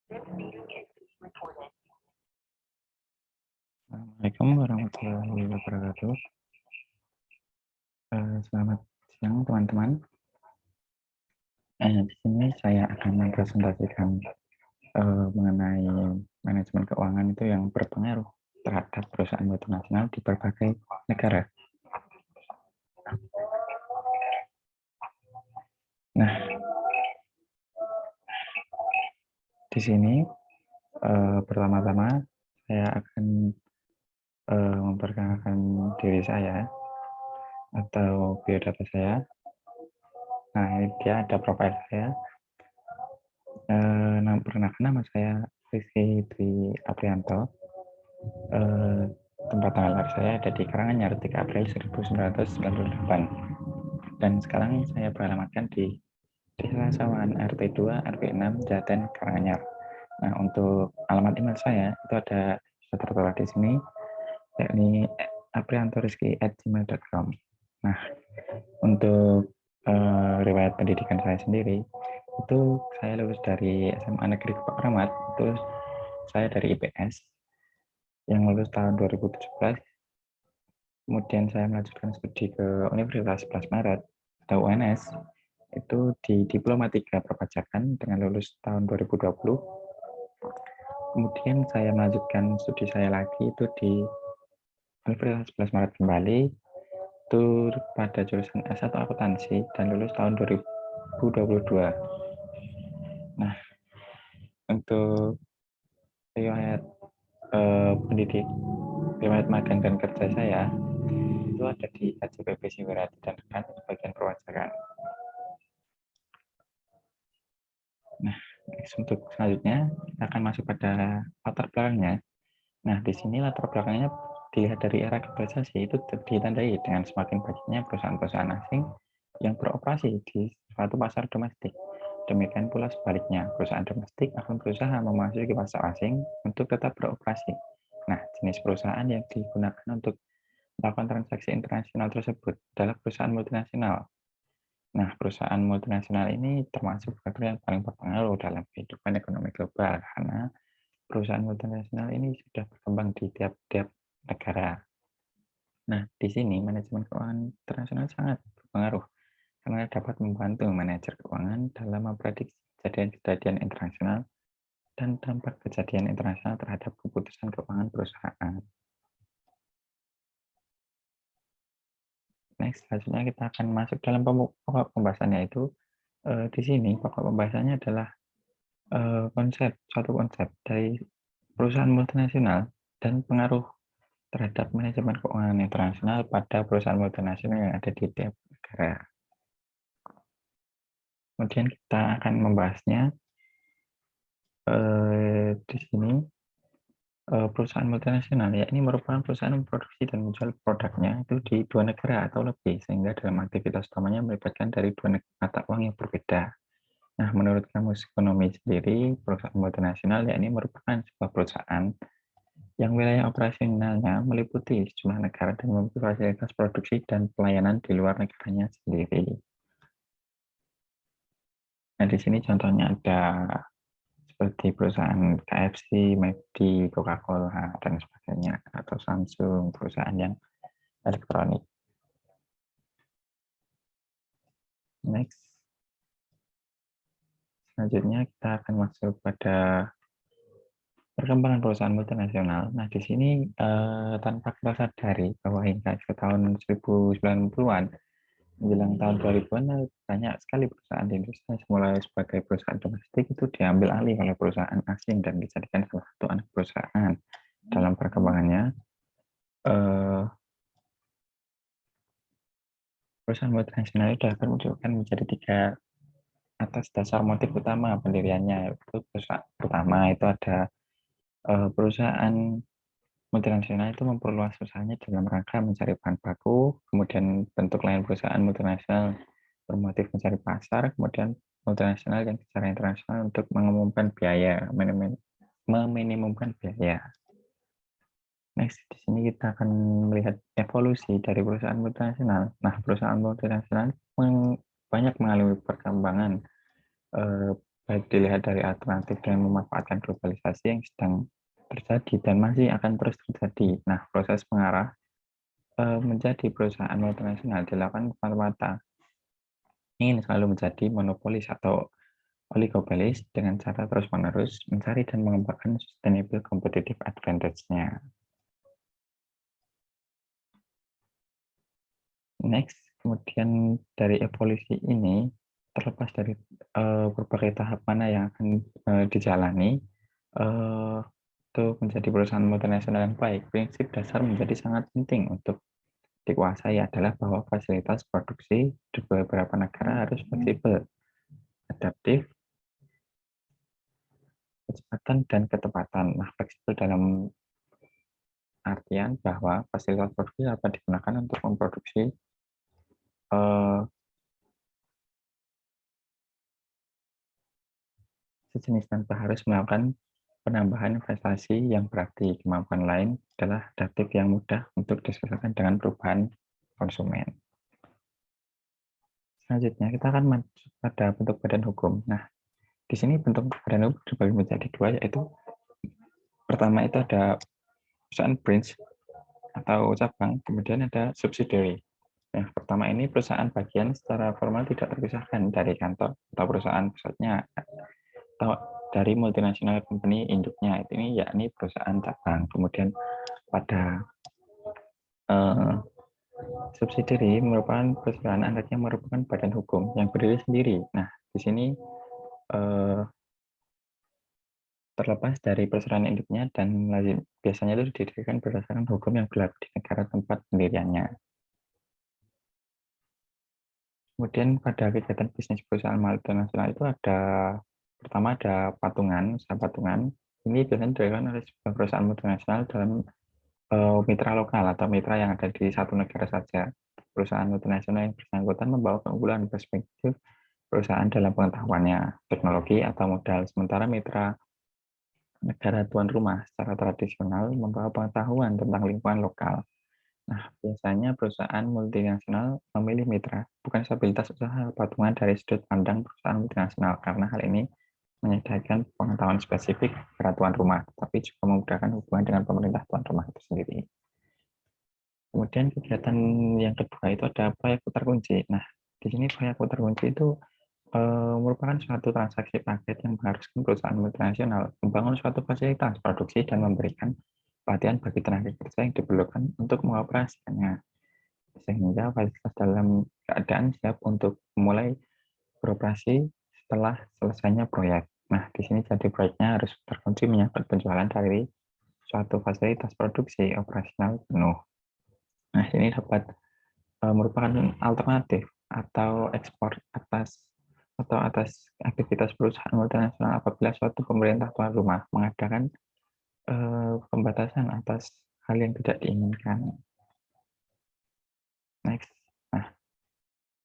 Assalamualaikum warahmatullahi wabarakatuh. Selamat siang teman-teman. Di sini saya akan mempresentasikan mengenai manajemen keuangan itu yang berpengaruh terhadap perusahaan multinasional di berbagai negara. Nah, di sini pertama-tama saya akan memperkenalkan diri saya atau biodata saya. Nah, ini dia ada profil saya. Perkenalkan, nama saya Rizky Dwi Aprianto. Tempat tanggal lahir saya ada di Karanganyar 3 April 1998 dan sekarang saya beralamatkan di Desa Sawan RT 2 RW 6 Jaten Karanganyar. Nah, untuk alamat email saya itu ada tertera di sini, yakni apriantorizky@gmail.com. Nah, untuk riwayat pendidikan saya sendiri itu saya lulus dari SMA Negeri Kepak Ramat, itu saya dari IPS yang lulus tahun 2017. Kemudian saya melanjutkan studi ke Universitas 11 Maret atau UNS, itu di Diplomatika Perpajakan dengan lulus tahun 2020. Kemudian saya melanjutkan studi saya lagi itu di Universitas 11 Maret kembali, itu pada jurusan S1 Akuntansi dan lulus tahun 2022. Nah, untuk riwayat riwayat magang dan kerja saya itu ada di KJPP Siwerati dan rekan bagian perwajakan. Nah, untuk selanjutnya kita akan masuk pada latar belakangnya. Nah, di sini latar belakangnya dilihat dari era globalisasi itu ditandai dengan semakin banyaknya perusahaan-perusahaan asing yang beroperasi di suatu pasar domestik. Demikian pula sebaliknya, perusahaan domestik akan berusaha memasuki pasar asing untuk tetap beroperasi. Nah, jenis perusahaan yang digunakan untuk melakukan transaksi internasional tersebut adalah perusahaan multinasional. Nah, perusahaan multinasional ini termasuk faktor yang paling berpengaruh dalam kehidupan ekonomi global karena perusahaan multinasional ini sudah berkembang di tiap-tiap negara. Nah, di sini manajemen keuangan internasional sangat berpengaruh karena dapat membantu manajer keuangan dalam memprediksi kejadian-kejadian internasional dan dampak kejadian internasional terhadap keputusan keuangan perusahaan. Next, selanjutnya kita akan masuk dalam pokok pembahasannya itu. Di sini pokok pembahasannya adalah suatu konsep dari perusahaan multinasional dan pengaruh terhadap manajemen keuangan internasional pada perusahaan multinasional yang ada di tiap negara. Kemudian kita akan membahasnya di sini. Perusahaan multinasional ya ini merupakan perusahaan yang memproduksi dan menjual produknya itu di dua negara atau lebih, sehingga dalam aktivitas utamanya melibatkan dari dua mata uang yang berbeda. Nah, menurut Kamus Ekonomi sendiri, perusahaan multinasional ya ini merupakan sebuah perusahaan yang wilayah operasionalnya meliputi sejumlah negara dan memiliki fasilitas produksi dan pelayanan di luar negaranya sendiri. Nah, di sini contohnya ada seperti perusahaan KFC, McD, Coca-Cola, dan sebagainya, atau Samsung, perusahaan yang elektronik. Next. Selanjutnya kita akan masuk pada perkembangan perusahaan multinasional. Nah, di sini tanpa kita sadari bahwa hingga ke tahun 1990-an, menjelang tahun 2000-an, banyak sekali perusahaan di Indonesia mulai sebagai perusahaan domestik itu diambil alih oleh perusahaan asing dan dijadikan salah satu anak perusahaan. Dalam perkembangannya, perusahaan multinasional itu dapat menunjukkan menjadi tiga atas dasar motif utama pendiriannya. Itu pertama itu ada perusahaan multinasional itu memperluas usahanya dalam rangka mencari bahan baku, kemudian bentuk lain perusahaan multinasional bermotif mencari pasar, kemudian multinasional yang secara internasional untuk mengumumkan biaya, meminimumkan biaya. Next, di sini kita akan melihat evolusi dari perusahaan multinasional. Nah, perusahaan multinasional banyak mengalami perkembangan baik dilihat dari alternatif dengan memanfaatkan globalisasi yang sedang terjadi dan masih akan terus terjadi. Nah, proses mengarah menjadi perusahaan multinasional dilakukan semata-mata ingin selalu menjadi monopolis atau oligopolis dengan cara terus-menerus mencari dan mengembangkan sustainable competitive advantage-nya. Next, kemudian dari evolusi ini, terlepas dari berbagai tahap mana yang akan dijalani, untuk menjadi perusahaan multinasional yang baik, prinsip dasar menjadi sangat penting untuk dikuasai adalah bahwa fasilitas produksi di beberapa negara harus fleksibel, adaptif, kecepatan, dan ketepatan. Nah, fleksibel dalam artian bahwa fasilitas produksi dapat digunakan untuk memproduksi eh, sejenis tanpa harus melakukan penambahan investasi yang berarti. Kemampuan lain adalah adaptif yang mudah untuk disesuaikan dengan perubahan konsumen. Selanjutnya, kita akan masuk pada bentuk badan hukum. Nah, di sini bentuk badan hukum dibagi menjadi dua, yaitu pertama itu ada perusahaan branch atau cabang, kemudian ada subsidiary. Nah, pertama ini perusahaan bagian secara formal tidak terpisahkan dari kantor atau perusahaan pusatnya atau dari multinational company induknya. Ini yakni perusahaan cabang. Kemudian pada eh, subsidiary merupakan perusahaan anak yang merupakan badan hukum yang berdiri sendiri. Nah, di sini eh, terlepas dari perusahaan induknya dan biasanya itu didirikan berdasarkan hukum yang berlaku di negara tempat pendiriannya. Kemudian pada kegiatan bisnis perusahaan multinasional itu ada pertama ada patungan, usaha patungan. Ini biasanya dilakukan oleh sebuah perusahaan multinasional dalam mitra lokal atau mitra yang ada di satu negara saja. Perusahaan multinasional yang bersangkutan membawa keunggulan perspektif perusahaan dalam pengetahuannya, teknologi atau modal, sementara mitra negara tuan rumah secara tradisional membawa pengetahuan tentang lingkungan lokal. Nah, biasanya perusahaan multinasional memilih mitra, bukan stabilitas usaha patungan dari sudut pandang perusahaan multinasional, karena hal ini menyediakan pengetahuan spesifik pada tuan rumah, tapi juga memudahkan hubungan dengan pemerintah tuan rumah itu sendiri. Kemudian kegiatan yang kedua itu ada proyek putar kunci. Nah, di sini proyek putar kunci itu merupakan suatu transaksi paket yang mengharuskan perusahaan multinasional membangun suatu fasilitas produksi dan memberikan pelatihan bagi tenaga kerja yang diperlukan untuk mengoperasikannya, sehingga fasilitas dalam keadaan siap untuk mulai beroperasi setelah selesainya proyek. Nah, di sini jadi proyeknya harus terkunci menyangkut penjualan dari suatu fasilitas produksi operasional penuh. Nah, ini dapat merupakan alternatif atau ekspor atas aktivitas perusahaan multinasional apabila suatu pemerintah tuan rumah mengadakan pembatasan atas hal yang tidak diinginkan. Next. Nah,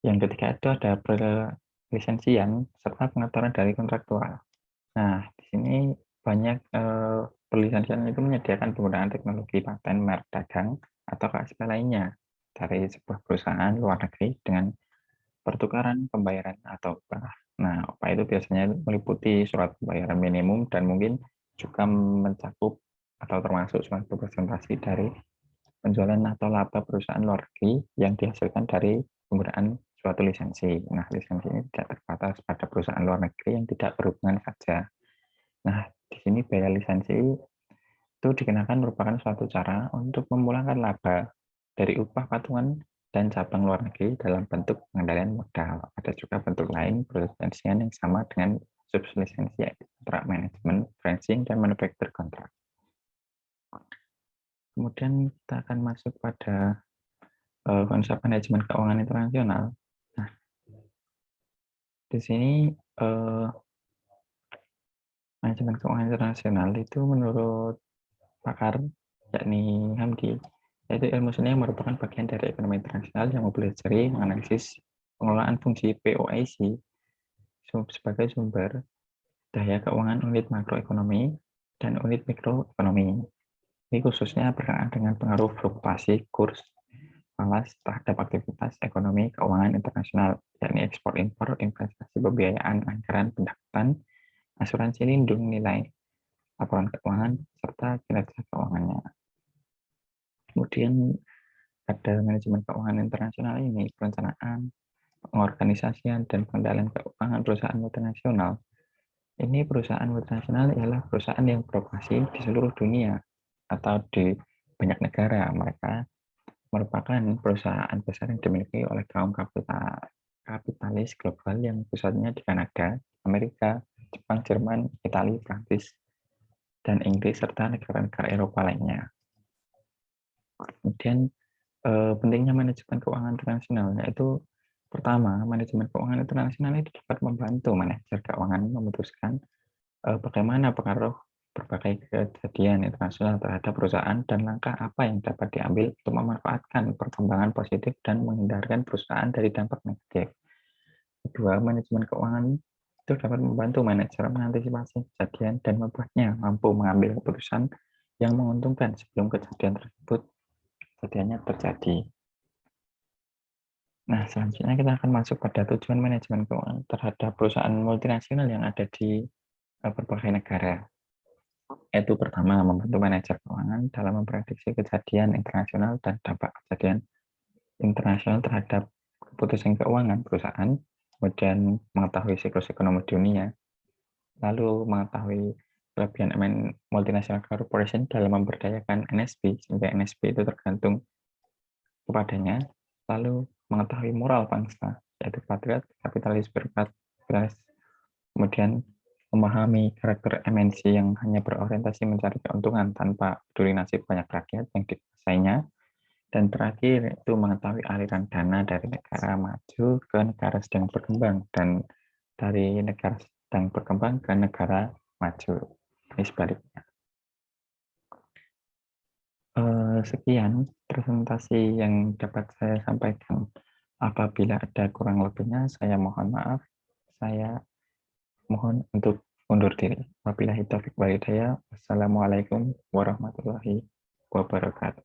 yang ketiga itu ada perlisensian serta pengaturan dari kontraktual. Nah, di sini banyak perlisensian itu menyediakan penggunaan teknologi paten merek dagang atau KSP lainnya dari sebuah perusahaan luar negeri dengan pertukaran pembayaran atau upah. Nah, upah itu biasanya meliputi surat pembayaran minimum dan mungkin juga mencakup atau termasuk suatu presentasi dari penjualan atau laba perusahaan luar negeri yang dihasilkan dari penggunaan suatu lisensi. Nah, lisensi ini tidak terbatas pada perusahaan luar negeri yang tidak berhubungan saja. Nah, di sini biaya lisensi itu dikenakan merupakan suatu cara untuk memulangkan laba dari upah patungan dan cabang luar negeri dalam bentuk pengendalian modal. Ada juga bentuk lain perlisensian yang sama dengan sublisensi, yaitu kontrak manajemen, fencing, dan manufacture kontrak. Kemudian kita akan masuk pada konsep manajemen keuangan internasional. Nah, di sini manajemen keuangan internasional itu menurut pakar yakni Hamdi, yaitu ilmu seni yang merupakan bagian dari ekonomi internasional yang mempelajari menganalisis pengelolaan fungsi POIC sebagai sumber daya keuangan unit makroekonomi dan unit mikroekonomi. Ini khususnya berkenaan dengan pengaruh fluktuasi kurs falas terhadap aktivitas ekonomi keuangan internasional, yakni ekspor-impor, investasi, pembiayaan, anggaran, pendapatan, asuransi lindung nilai, laporan keuangan, serta kinerja keuangannya. Kemudian ada manajemen keuangan internasional ini, perencanaan, pengorganisasian, dan pengendalian keuangan perusahaan multinasional. Ini perusahaan multinasional ialah perusahaan yang beroperasi di seluruh dunia atau di banyak negara. Mereka merupakan perusahaan besar yang dimiliki oleh kaum kapitalis global yang pusatnya di Kanada, Amerika, Jepang, Jerman, Italia, Prancis, dan Inggris, serta negara-negara Eropa lainnya. Kemudian pentingnya manajemen keuangan internasional, yaitu pertama, manajemen keuangan internasional itu dapat membantu manajer keuangan memutuskan bagaimana pengaruh berbagai kejadian internasional terhadap perusahaan dan langkah apa yang dapat diambil untuk memanfaatkan perkembangan positif dan menghindarkan perusahaan dari dampak negatif. Kedua, manajemen keuangan itu dapat membantu manajer mengantisipasi kejadian dan membuatnya mampu mengambil keputusan yang menguntungkan sebelum kejadian tersebut kejadiannya terjadi. Nah, selanjutnya kita akan masuk pada tujuan manajemen keuangan terhadap perusahaan multinasional yang ada di berbagai negara. Yaitu pertama, membantu manajer keuangan dalam memprediksi kejadian internasional dan dampak kejadian internasional terhadap keputusan keuangan perusahaan, kemudian mengetahui siklus ekonomi dunia, lalu mengetahui kelebihan multinational corporation dalam memberdayakan NSP, sehingga NSP itu tergantung kepadanya, lalu mengetahui moral bangsa, yaitu patriot, kapitalis, berkapitalis, kemudian memahami karakter MNC yang hanya berorientasi mencari keuntungan tanpa peduli nasib banyak rakyat yang dikuasainya, dan terakhir itu mengetahui aliran dana dari negara maju ke negara sedang berkembang dan dari negara sedang berkembang ke negara maju. Ini sebaliknya. Sekian presentasi yang dapat saya sampaikan. Apabila ada kurang lebihnya, saya mohon maaf. Saya mohon untuk undur diri. Wabillahi taufiq wal hidayah. Wassalamualaikum warahmatullahi wabarakatuh.